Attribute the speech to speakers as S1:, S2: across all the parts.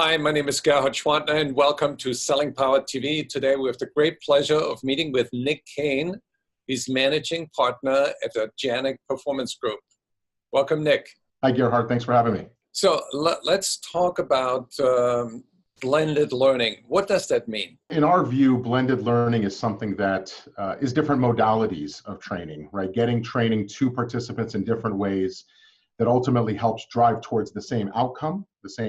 S1: Hi, my name is Gerhard Schwantner and welcome to Selling Power TV. Today we have the great pleasure of meeting with Nick Kane. He's managing partner at the Janik Performance Group. Welcome, Nick.
S2: Hi, Gerhard. Thanks for having me.
S1: So let's talk about blended learning. What does that mean?
S2: In our view, blended learning is something that is different modalities of training, right? Getting training to participants in different ways that ultimately helps drive towards the same outcome,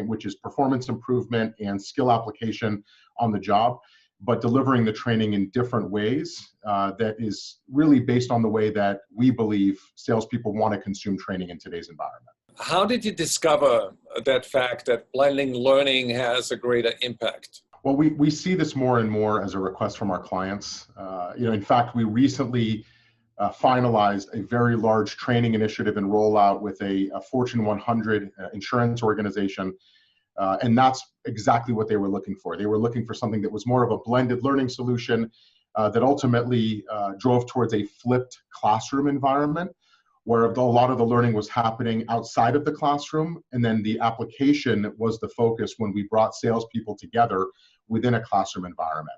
S2: which is performance improvement and skill application on the job, but delivering the training in different ways that is really based on the way that we believe salespeople want to consume training in today's environment.
S1: How did you discover that fact that blending learning has a greater impact?
S2: Well, we see this more and more as a request from our clients. In fact, we recently finalized a very large training initiative and rollout with a Fortune 100 insurance organization. And that's exactly what they were looking for. They were looking for something that was more of a blended learning solution that ultimately drove towards a flipped classroom environment, where a lot of the learning was happening outside of the classroom, and then the application was the focus when we brought salespeople together within a classroom environment.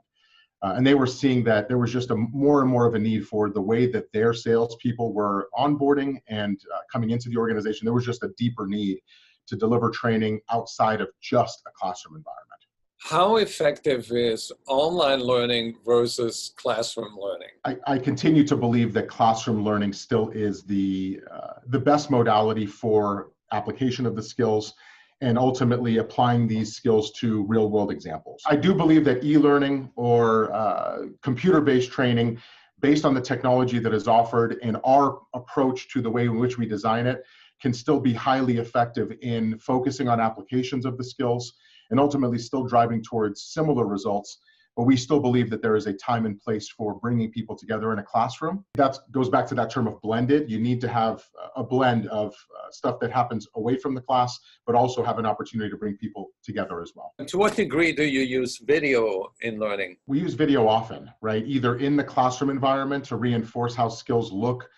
S2: And they were seeing that there was just more and more of a need for the way that their salespeople were onboarding and coming into the organization. There was just a deeper need to deliver training outside of just a classroom environment.
S1: How effective is online learning versus classroom learning?
S2: I continue to believe that classroom learning still is the best modality for application of the skills and ultimately applying these skills to real-world examples. I do believe that e-learning or computer-based training, based on the technology that is offered and our approach to the way in which we design it, can still be highly effective in focusing on applications of the skills and ultimately still driving towards similar results. But we still believe that there is a time and place for bringing people together in a classroom. That goes back to that term of blended. You need to have a blend of stuff that happens away from the class, but also have an opportunity to bring people together as well.
S1: To what degree do you use video in learning?
S2: We use video often, right? Either in the classroom environment to reinforce how skills look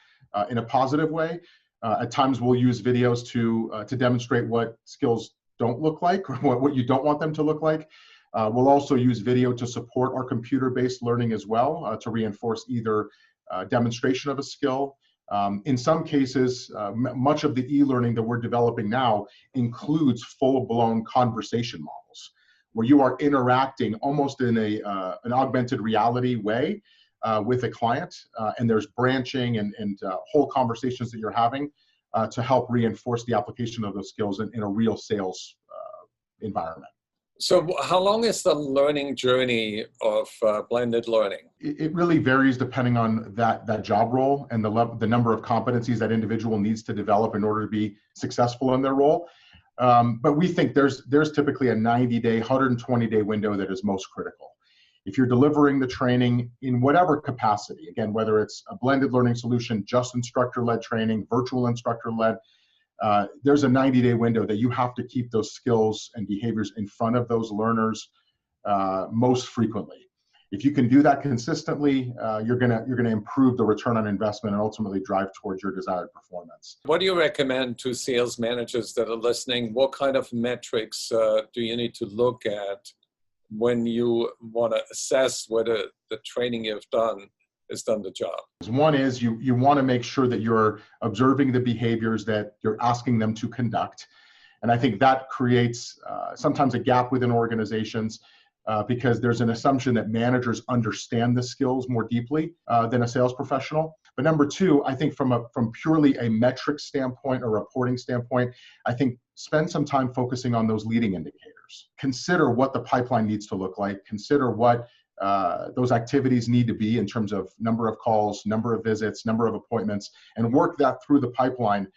S2: in a positive way. At times we'll use videos to demonstrate what skills don't look like or what you don't want them to look like. We'll also use video to support our computer-based learning as well, to reinforce either demonstration of a skill. In some cases, much of the e-learning that we're developing now includes full-blown conversation models, where you are interacting almost in an augmented reality way with a client, and there's branching and whole conversations that you're having to help reinforce the application of those skills in a real sales environment.
S1: So how long is the learning journey of blended learning?
S2: It really varies depending on that job role and the number of competencies that individual needs to develop in order to be successful in their role. But we think there's typically a 90-day, 120-day window that is most critical. If you're delivering the training in whatever capacity, again, whether it's a blended learning solution, just instructor-led training, virtual instructor-led, there's a 90-day window that you have to keep those skills and behaviors in front of those learners most frequently. If you can do that consistently, you're gonna improve the return on investment and ultimately drive towards your desired performance.
S1: What do you recommend to sales managers that are listening? What kind of metrics do you need to look at when you want to assess whether the training you've done has done the job?
S2: One is you want to make sure that you're observing the behaviors that you're asking them to conduct. And I think that creates sometimes a gap within organizations because there's an assumption that managers understand the skills more deeply than a sales professional. But number two, I think from purely a metric standpoint or reporting standpoint, I think spend some time focusing on those leading indicators. Consider what the pipeline needs to look like. Consider what those activities need to be in terms of number of calls, number of visits, number of appointments, and work that through the pipeline.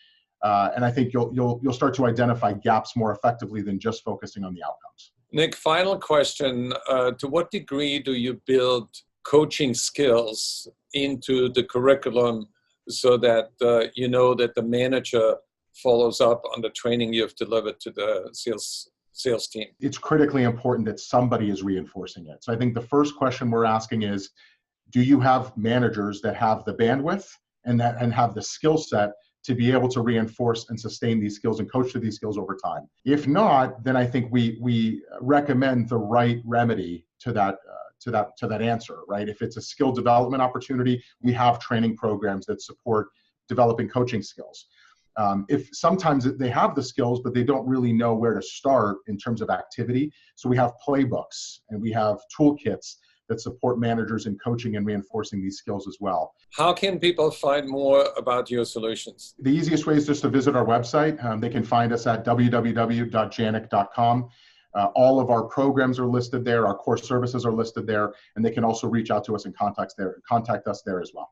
S2: And I think you'll start to identify gaps more effectively than just focusing on the outcomes.
S1: Nick, final question. To what degree do you build coaching skills into the curriculum so that you know that the manager follows up on the training you've delivered to the sales team?
S2: It's critically important that somebody is reinforcing it. So I think the first question we're asking is, do you have managers that have the bandwidth and have the skill set to be able to reinforce and sustain these skills and coach to these skills over time. If not, then I think we recommend the right remedy to that answer, right? If it's a skill development opportunity, we have training programs that support developing coaching skills. If sometimes they have the skills, but they don't really know where to start in terms of activity. So we have playbooks and we have toolkits that support managers in coaching and reinforcing these skills as well.
S1: How can people find more about your solutions?
S2: The easiest way is just to visit our website. They can find us at www.janik.com. All of our programs are listed there. Our core services are listed there, and they can also reach out to us and contact us there as well.